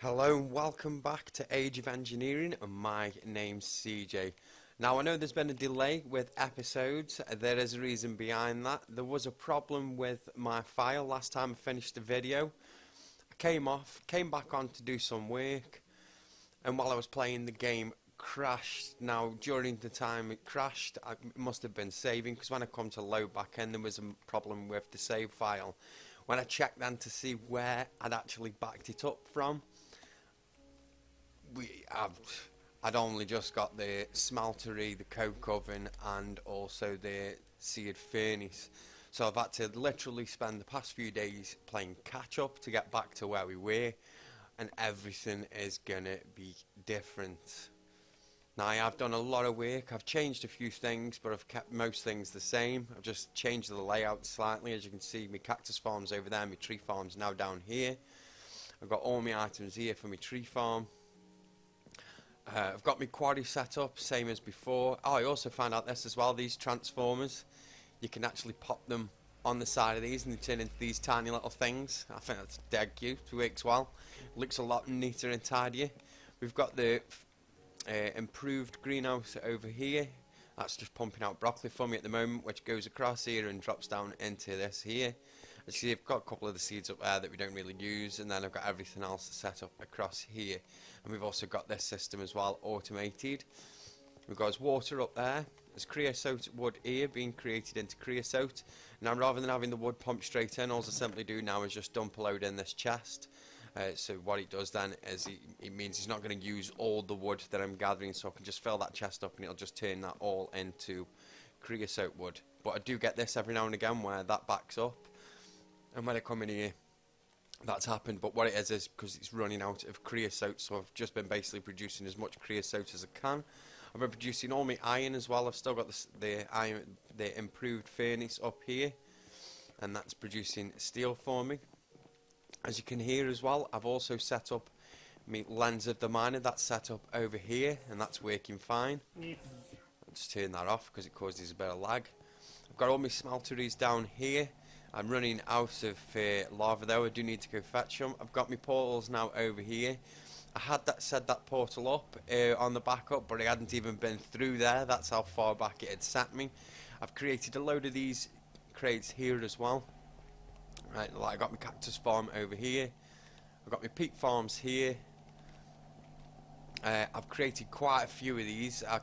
Hello and welcome back to Age of Engineering, and my name's CJ. Now I know there's been a delay with episodes. There is a reason behind that. There was a problem with my file last time I finished the video. I came back on to do some work, and while I was playing the game crashed. Now during the time it crashed, it must have been saving, because when I come to load back in there was a problem with the save file. When I checked then to see where I'd actually backed it up from, I'd only just got the smeltery, the coke oven, and also the seared furnace. So I've had to literally spend the past few days playing catch up to get back to where we were, and everything is gonna be different. Now I have done a lot of work. I've changed a few things, but I've kept most things the same. I've just changed the layout slightly. As you can see, my cactus farm's over there, my tree farm's now down here. I've got all my items here for my tree farm. I've got my quarry set up, same as before. Oh, I also found out this as well, these transformers, you can actually pop them on the side of these and they turn into these tiny little things. I think that's dead cute, it works well. Looks a lot neater and tidier. We've got the improved greenhouse over here. That's just pumping out broccoli for me at the moment, which goes across here and drops down into this here. As you see, I've got a couple of the seeds up there that we don't really use, and then I've got everything else set up across here. And we've also got this system as well, automated. We've got water up there. There's creosote wood here being created into creosote. Now rather than having the wood pumped straight in, all I simply do now is just dump a load in this chest. So what it does then is it means he's not going to use all the wood that I'm gathering, so I can just fill that chest up and it'll just turn that all into creosote wood. But I do get this every now and again where that backs up, and when I come in here that's happened. But what it is because it's running out of creosote, so I've just been basically producing as much creosote as I can. I've been producing all my iron as well. I've still got the improved furnace up here, and that's producing steel for me. As you can hear as well, I've also set up my lens of the miner. That's set up over here, and that's working fine. I'll just turn that off because it causes a bit of lag. I've got all my smelteries down here. I'm running out of lava though. I do need to go fetch them. I've got my portals now over here. I had set that portal up on the backup, but I hadn't even been through there. That's how far back it had set me. I've created a load of these crates here as well. Right, like I got my cactus farm over here. I've got my peat farms here. I've created quite a few of these. I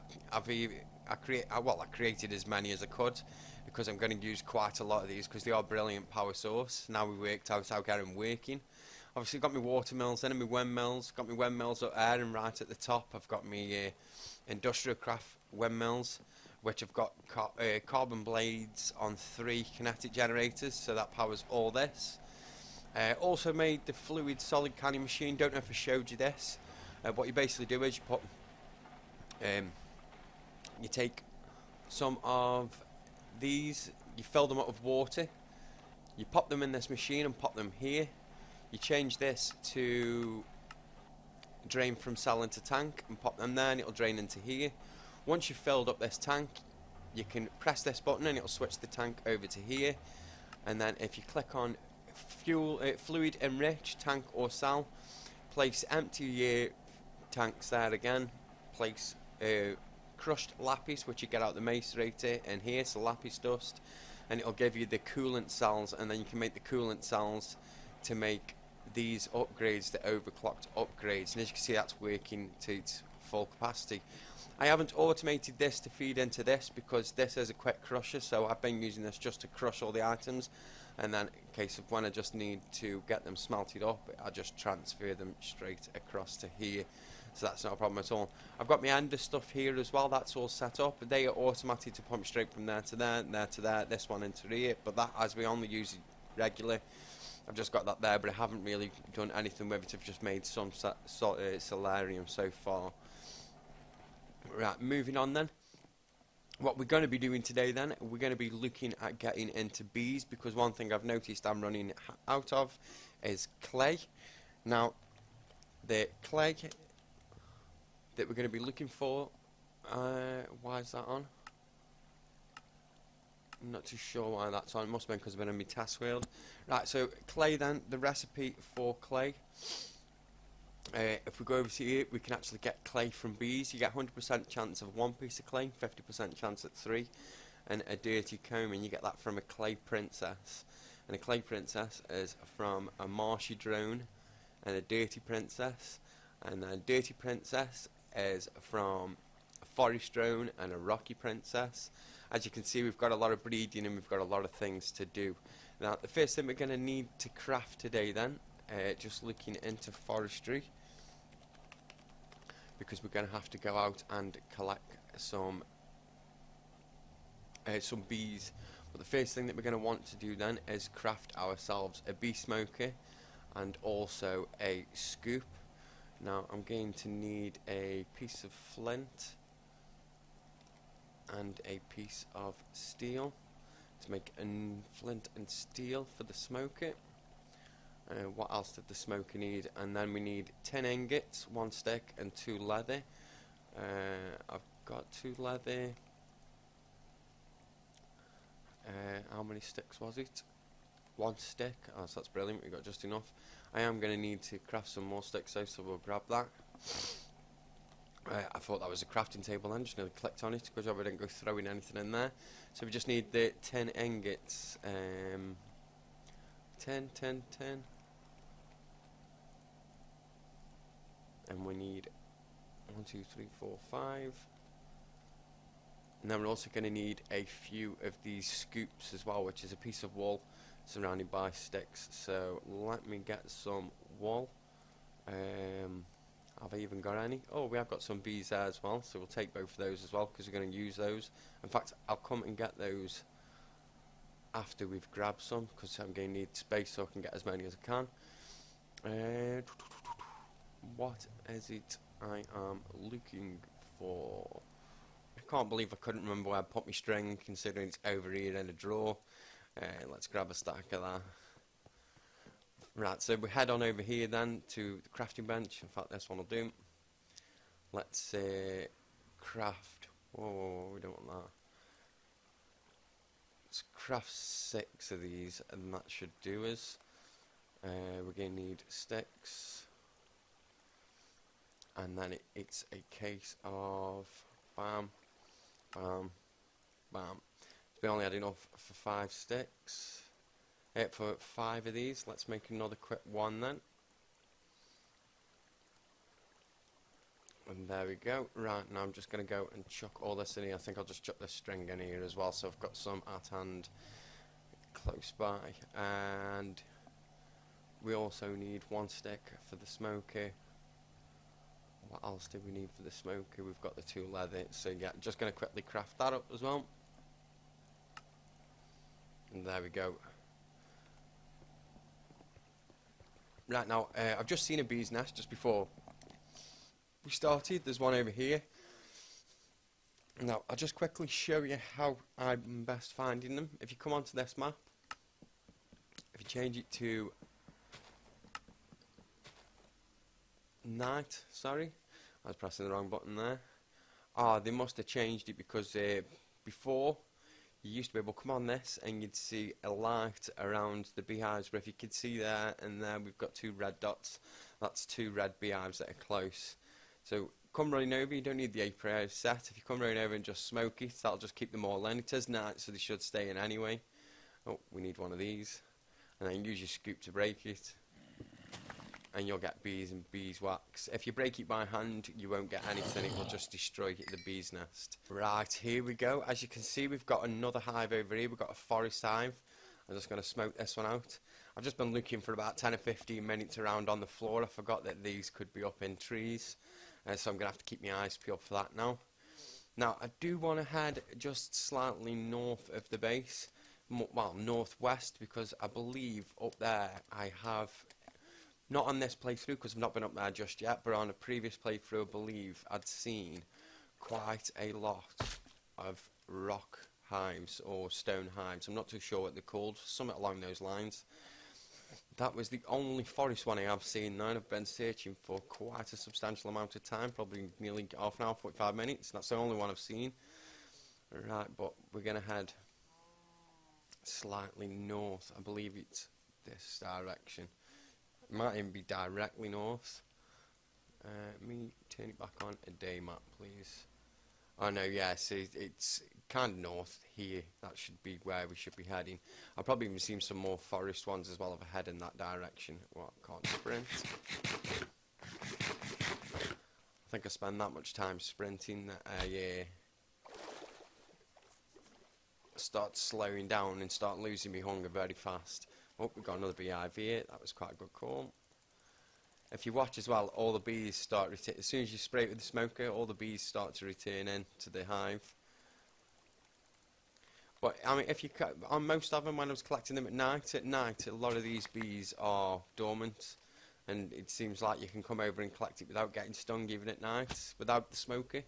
created as many as I could, because I'm going to use quite a lot of these because they are brilliant power source. Now we worked out how to get them working. Obviously got my water mills in and my windmills. Got my windmills up there, and right at the top I've got my industrial craft windmills, which I've got carbon blades on 3 kinetic generators, so that powers all this. Also made the fluid solid canning machine. Don't know if I showed you this. What you basically do is you take some of these, you fill them up with water, you pop them in this machine and pop them here. You change this to drain from cell into tank and pop them there, and it'll drain into here. Once you've filled up this tank, you can press this button and it'll switch the tank over to here. And then if you click on fluid enrich tank or cell, place empty tanks there again, place crushed lapis, which you get out the macerator, and here, so lapis dust, and it'll give you the coolant cells, and then you can make the coolant cells to make these upgrades, the overclocked upgrades. And as you can see, that's working to its full capacity. I haven't automated this to feed into this because this is a quick crusher, so I've been using this just to crush all the items, and then in case of when I just need to get them smelted up, I just transfer them straight across to here. So that's not a problem at all. I've got my ender stuff here as well. That's all set up. They are automated to pump straight from there to there, and there to there, this one into here. But that, as we only use it regularly, I've just got that there, but I haven't really done anything with it. I've just made some solarium so far. Right, moving on then. What we're going to be doing today then, we're going to be looking at getting into bees, because one thing I've noticed I'm running out of is clay. Now, the clay that we're going to be looking for, why is that on? I'm not too sure why that's on. It must have been because I've been on my task wheel. Right, so clay then, the recipe for clay If we go over to here, we can actually get clay from bees. You get 100% chance of one piece of clay, 50% chance at 3, and a dirty comb, and you get that from a clay princess. And a clay princess is from a marshy drone, and a dirty princess. And a dirty princess is from a forest drone and a rocky princess. As you can see, we've got a lot of breeding and we've got a lot of things to do. Now, the first thing we're going to need to craft today then, just looking into forestry, because we're going to have to go out and collect some bees. But the first thing that we're going to want to do then is craft ourselves a bee smoker and also a scoop. Now I'm going to need a piece of flint and a piece of steel to make a flint and steel for the smoker. What else did the smoker need? And then we need 10 ingots, 1 stick and 2 leather. I've got 2 leather. How many sticks was it? 1 stick. Oh, so that's brilliant, we got just enough. I am going to need to craft some more sticks though, so we'll grab that. I thought that was a crafting table then, just nearly clicked on it. Good job I didn't go throwing anything in there. So we just need the 10 ingots. 10. And we need 1, 2, 3, 4, 5. And then we're also going to need a few of these scoops as well, which is a piece of wool surrounded by sticks. So let me get some wool. Have I even got any? Oh, we have got some bees there as well, so we'll take both of those as well because we're going to use those. In fact, I'll come and get those after we've grabbed some, because I'm going to need space so I can get as many as I can. What is it I am looking for? I can't believe I couldn't remember where I put my string, considering it's over here in a drawer. Let's grab a stack of that. Right, so we head on over here then to the crafting bench. In fact, this one will do. Let's craft. Whoa, we don't want that. Let's craft 6 of these, and that should do us. We're going to need sticks, and then it's a case of bam, bam, bam. We only had enough for 5 sticks. For 5 of these, let's make another quick one then. And there we go. Right, now I'm just going to go and chuck all this in here. I think I'll just chuck this string in here as well, so I've got some at hand close by. And we also need 1 stick for the smoker. What else do we need for the smoker? We've got the 2 leather, so yeah, just going to quickly craft that up as well. And there we go. Right, now, I've just seen a bee's nest just before we started. There's one over here. Now, I'll just quickly show you how I'm best finding them. If you come onto this map, if you change it to night, sorry, I was pressing the wrong button there. Ah, they must have changed it because before, you used to be able to come on this and you'd see a light around the beehives, but if you could see there and there, we've got 2 red dots. That's 2 red beehives that are close. So come running over, you don't need the apiary set. If you come running over and just smoke it, that'll just keep them all in. It is night, so they should stay in anyway. Oh, we need one of these. And then use your scoop to break it. And you'll get bees and beeswax. If you break it by hand, you won't get anything, it will just destroy the bee's nest. Right, here we go. As you can see, we've got another hive over here. We've got a forest hive. I'm just going to smoke this one out. I've just been looking for about 10 or 15 minutes around on the floor. I forgot that these could be up in trees, so I'm going to have to keep my eyes peeled for that now. Now, I do want to head just slightly north of the base, well, northwest, because I believe up there I have... Not on this playthrough, because I've not been up there just yet, but on a previous playthrough, I believe I'd seen quite a lot of rock hives or stone hives. I'm not too sure what they're called, something along those lines. That was the only forest one I have seen now, and I've been searching for quite a substantial amount of time, probably nearly half an hour, 45 minutes. That's the only one I've seen. Right, but we're going to head slightly north. I believe it's this direction. Might even be directly north. Me turn it back on a day map, please. Oh no, yeah, see, it's kind of north here. That should be where we should be heading. I've probably even seen some more forest ones as well if I head in that direction. Well, I can't sprint. I think I spend that much time sprinting that I start slowing down and start losing my hunger very fast. Oh, we got another beehive here. That was quite a good call. If you watch as well, all the bees start as soon as you spray it with the smoker, all the bees start to return in to the hive. But I mean, if you on most of them, when I was collecting them at night, a lot of these bees are dormant, and it seems like you can come over and collect it without getting stung even at night, without the smoker.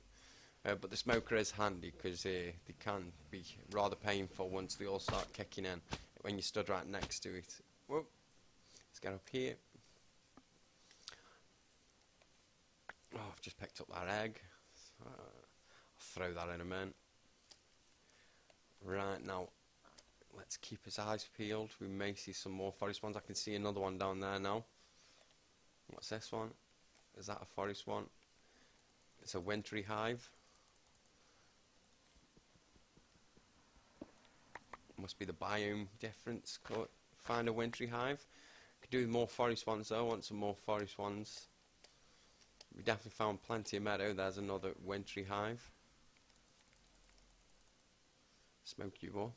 But the smoker is handy because they can be rather painful once they all start kicking in when you stood right next to it. Whoa, let's get up here. Oh, I've just picked up that egg. I'll throw that in a minute. Right, now, let's keep his eyes peeled. We may see some more forest ones. I can see another one down there now. What's this one? Is that a forest one? It's a wintry hive. Must be the biome difference. Find a wintry hive. Could do with more forest ones though. I want some more forest ones. We definitely found plenty of meadow. There's another wintry hive. Smoke you up.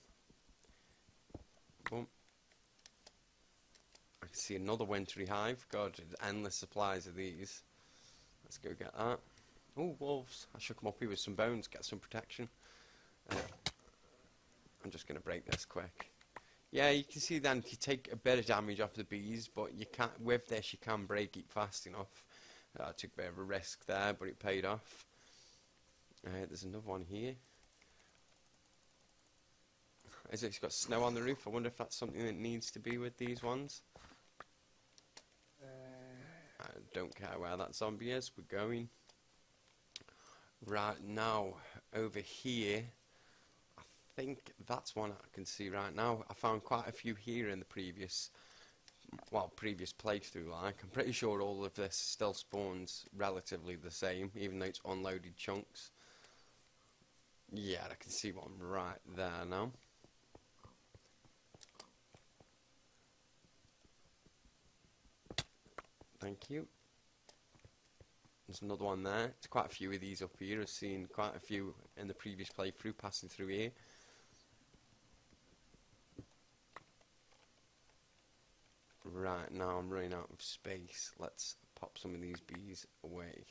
Boom. I can see another wintry hive. God, endless supplies of these. Let's go get that. Oh, wolves. I shook them up here with some bones. Get some protection. I'm just going to break this quick. Yeah, you can see then you take a bit of damage off the bees, but you can't. With this, you can break it fast enough. I took a bit of a risk there, but it paid off. There's another one here. It's got snow on the roof. I wonder if that's something that needs to be with these ones. I don't care where that zombie is. We're going. Right now, over here, I think that's one I can see right now. I found quite a few here in the previous playthrough. Like, I'm pretty sure all of this still spawns relatively the same, even though it's unloaded chunks. Yeah, I can see one right there now. Thank you. There's another one there. There's quite a few of these up here. I've seen quite a few in the previous playthrough passing through here. Right, now I'm running out of space. Let's pop some of these bees away.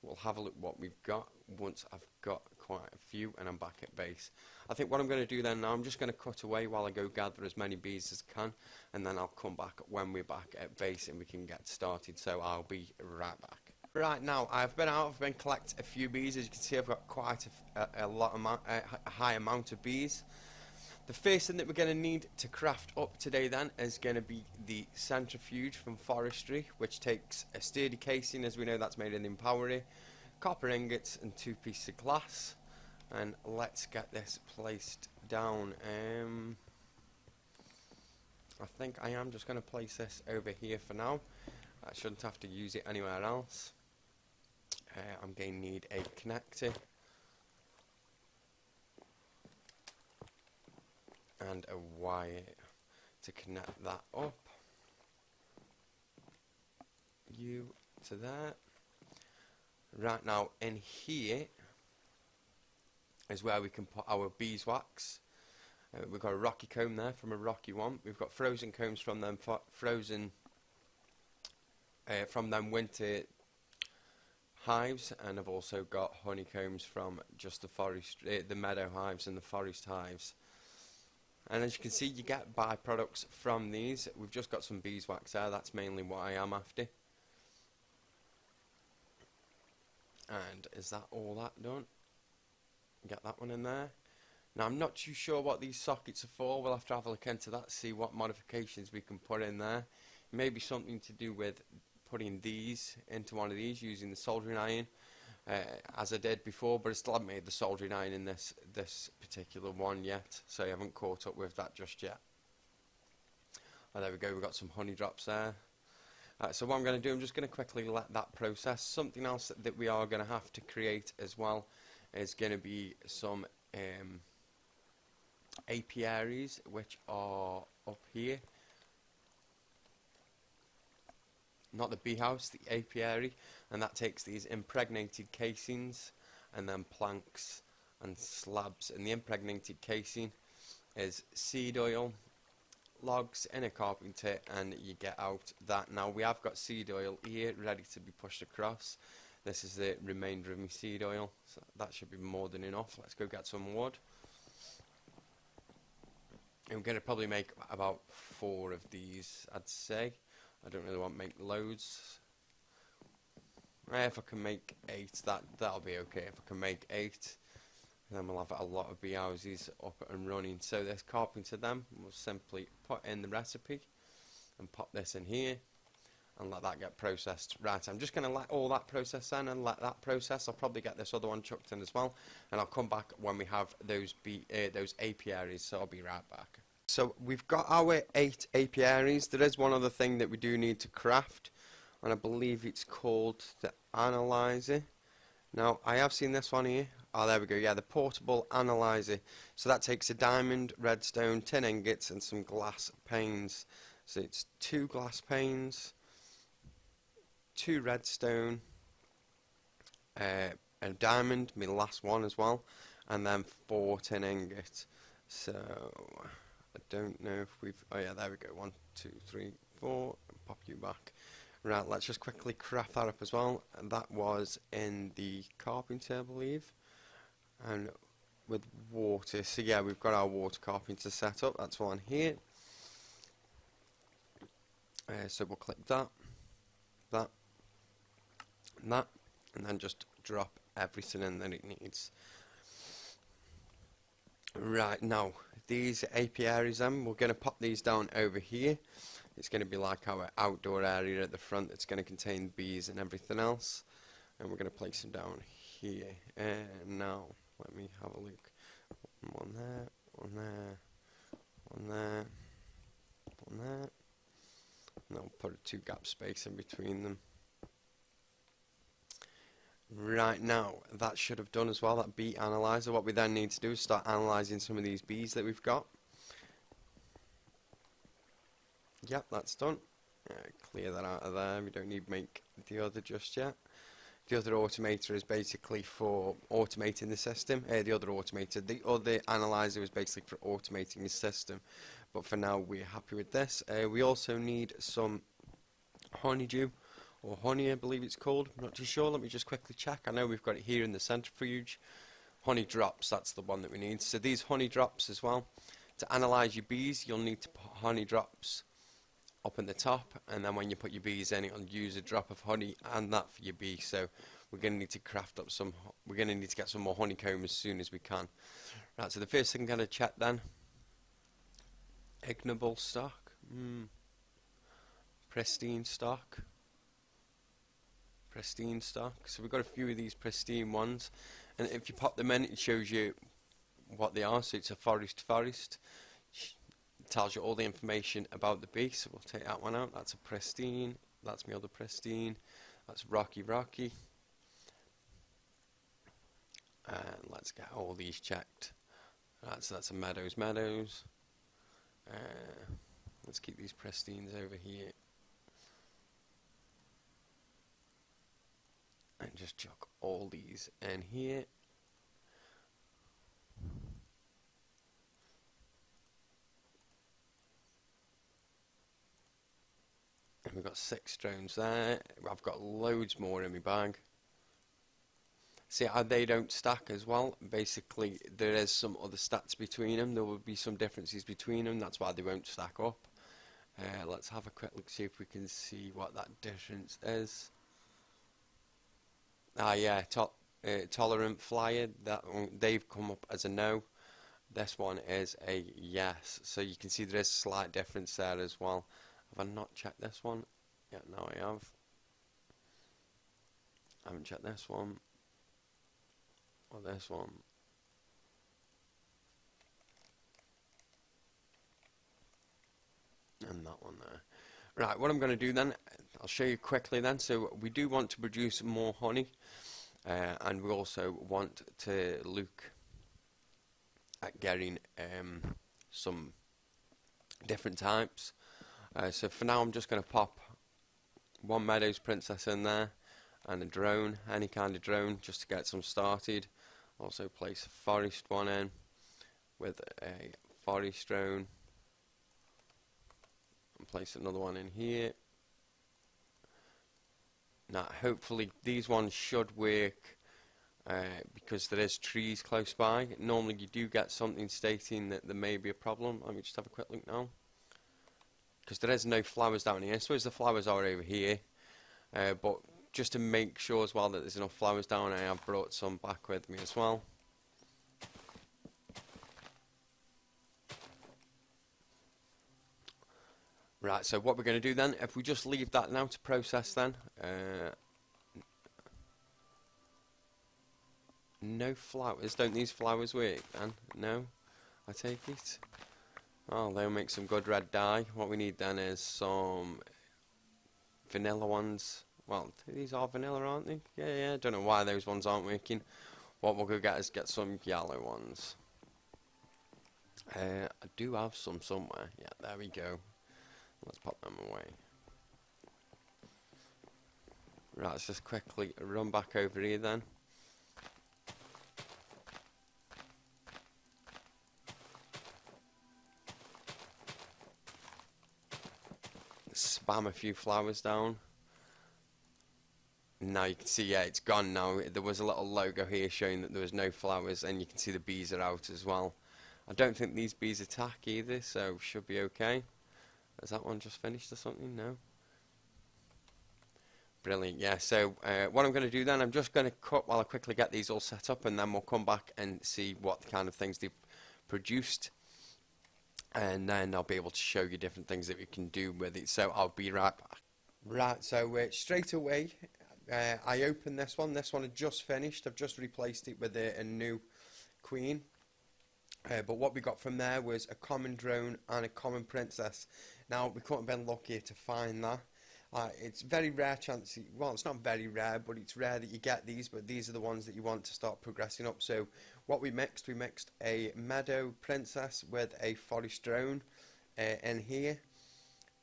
We'll have a look what we've got once I've got quite a few and I'm back at base. I think what I'm going to do then now, I'm just going to cut away while I go gather as many bees as I can, and then I'll come back when we're back at base and we can get started. So I'll be right back. Right, now I've been collecting a few bees. As you can see, I've got quite a high amount of bees. The first thing that we're going to need to craft up today then is going to be the centrifuge from forestry, which takes a sturdy casing, as we know that's made in Empowery, copper ingots and 2 pieces of glass. And let's get this placed down. I think I am just going to place this over here for now. I shouldn't have to use it anywhere else. I'm going to need a connector and a wire to connect that up. You to that. Right, now in here is where we can put our beeswax. We've got a rocky comb there from a rocky one. We've got frozen combs from them from them winter hives, and I've also got honeycombs from just the forest, the meadow hives and the forest hives. And as you can see, you get byproducts from these. We've just got some beeswax there. That's mainly what I am after. And is that all that done? Get that one in there. Now I'm not too sure what these sockets are for. We'll have to have a look into that, see what modifications we can put in there. Maybe something to do with putting these into one of these using the soldering iron, as I did before, but I still haven't made the soldering iron in this particular one yet, so I haven't caught up with that just yet. Oh, there we go, we've got some honey drops there. So what I'm going to do, I'm just going to quickly let that process. Something else that we are going to have to create as well is going to be some apiaries, which are up here. Not the bee house, the apiary, and that takes these impregnated casings and then planks and slabs. And the impregnated casing is seed oil, logs in a carpenter, and you get out that. Now we have got seed oil here ready to be pushed across. This is the remainder of my seed oil, so that should be more than enough. Let's go get some wood. I'm going to probably make about 4 of these, I'd say. I don't really want to make loads. If I can make 8, that'll be okay. If I can make 8, then we'll have a lot of bee houses up and running. So this carpenter then will simply put in the recipe and pop this in here and let that get processed. Right, I'm just going to let all that process in and let that process. I'll probably get this other one chucked in as well, and I'll come back when we have those apiaries, so I'll be right back. So we've got our 8 apiaries. There is one other thing that we do need to craft, and I believe it's called the analyzer. Now I have seen this one here. Oh, there we go. Yeah, the portable analyzer. So that takes a diamond, redstone, tin ingots, and some glass panes. So it's 2 glass panes, 2 redstone, a diamond, my last one as well, and then 4 tin ingots. So I don't know if we've... Oh yeah, there we go. 1, 2, 3, 4. And pop you back. Right, let's just quickly craft that up as well. And that was in the carpenter, I believe. And with water. So yeah, we've got our water carpenter set up. That's one here. So we'll click that, that, and that, and then just drop everything in that it needs. Right, now these apiaries then, we're going to pop these down over here. It's going to be like our outdoor area at the front. It's going to contain bees and everything else, and we're going to place them down here. And now let me have a look. One there, one there, one there, one there, and I'll put a 2 gap space in between them. Right, now that should have done as well, that bee analyzer. What we then need to do is start analysing some of these bees that we've got. Yep, that's done. Clear that out of there. We don't need to make the other just yet. The other automator is basically for automating the system. The other analyzer is basically for automating the system. But for now, we're happy with this. We also need some honeydew, or honey, I believe it's called. I'm not too sure. Let me just quickly check. I know we've got it here in the centrifuge. Honey drops, that's the one that we need. So these honey drops as well. To analyse your bees, you'll need to put honey drops up in the top, and then when you put your bees in, it'll use a drop of honey and that for your bee. So we're going to need to craft up some, we're going to need to get some more honeycomb as soon as we can. Right, so the first thing I'm going to check then, ignoble stock, pristine stock, pristine stock. So we've got a few of these pristine ones, and if you pop them in, it shows you what they are. So it's a forest. Tells you all the information about the bee. So we'll take that one out. That's a pristine. That's my other pristine. That's rocky. And let's get all these checked. So that's a meadows. Let's keep these pristines over here. And just chuck all these in here. And we've got 6 drones there. I've got loads more in my bag. See how they don't stack as well. Basically, there is some other stats between them. There will be some differences between them. That's why they won't stack up. Let's have a quick look, see if we can see what that difference is. Yeah, tolerant flyer. That one, they've come up as a no. This one is a yes. So you can see there is a slight difference there as well. Have I not checked this one? Yeah, no, I have. I haven't checked this one. Or this one. And that one there. Right, what I'm going to do then, I'll show you quickly then. So we do want to produce more honey, and we also want to look at getting some different types. So for now I'm just going to pop one Meadows Princess in there and a drone, any kind of drone, just to get some started. Also place a forest one in with a forest drone, and place another one in here. Now hopefully these ones should work because there is trees close by. Normally you do get something stating that there may be a problem. Let me just have a quick look now, because there is no flowers down here. I suppose the flowers are over here, but just to make sure as well that there's enough flowers down, I have brought some back with me as well. Right, so what we're going to do then, if we just leave that now to process then, no flowers, don't these flowers work then? No, I take it. Oh, they'll make some good red dye. What we need then is some vanilla ones. Well, these are vanilla, aren't they? Yeah, don't know why those ones aren't working. What we'll go get is get some yellow ones. I do have some somewhere. Yeah, there we go. Let's pop them away. Right, let's just quickly run back over here then. Spam a few flowers down. Now you can see, yeah, it's gone now. There was a little logo here showing that there was no flowers, and you can see the bees are out as well. I don't think these bees attack either, so should be okay. Has that one just finished or something? No. Brilliant, yeah. So what I'm going to do then, I'm just going to cut while I quickly get these all set up, and then we'll come back and see what kind of things they've produced. And then I'll be able to show you different things that we can do with it. So I'll be right back. Right, so straight away, I opened this one. This one had just finished. I've just replaced it with a new queen. But what we got from there was a common drone and a common princess. Now, we couldn't have been luckier to find that. It's very rare chance, well, it's not very rare, but it's rare that you get these, but these are the ones that you want to start progressing up. So what we mixed a meadow princess with a forest drone in here,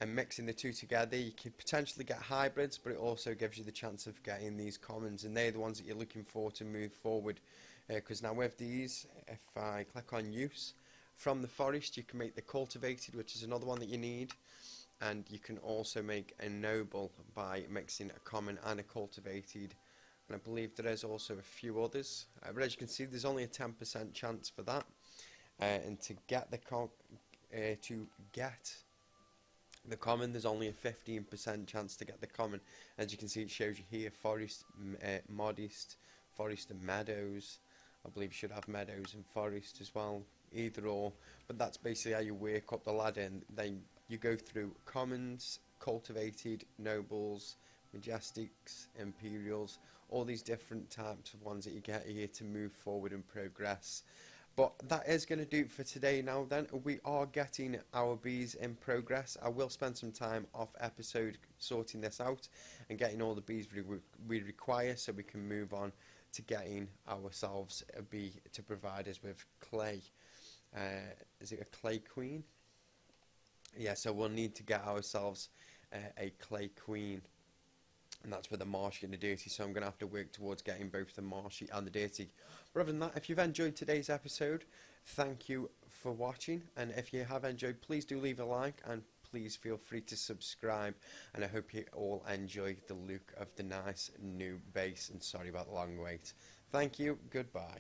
and mixing the two together, you can potentially get hybrids, but it also gives you the chance of getting these commons, and they're the ones that you're looking for to move forward. Because now with these, if I click on use, from the forest you can make the cultivated, which is another one that you need, and you can also make a noble by mixing a common and a cultivated, and I believe there is also a few others, but as you can see there's only a 10% chance for that, and to get the common there's only a 15% chance to get the common. As you can see, it shows you here forest, modest, forest and meadows. I believe you should have meadows and forest as well, either or, but that's basically how you work up the ladder, and then you go through commons, cultivated, nobles, majestics, imperials, all these different types of ones that you get here to move forward and progress. But that is going to do it for today now then. We are getting our bees in progress. I will spend some time off episode sorting this out and getting all the bees we require, so we can move on to getting ourselves a bee to provide us with clay. Is it a clay queen? Yeah, so we'll need to get ourselves a clay queen, and that's for the marshy and the dirty, so I'm going to have to work towards getting both the marshy and the dirty. But other than that, if you've enjoyed today's episode, thank you for watching, and if you have enjoyed, please do leave a like, and please feel free to subscribe, and I hope you all enjoy the look of the nice new base, and sorry about the long wait. Thank you, goodbye.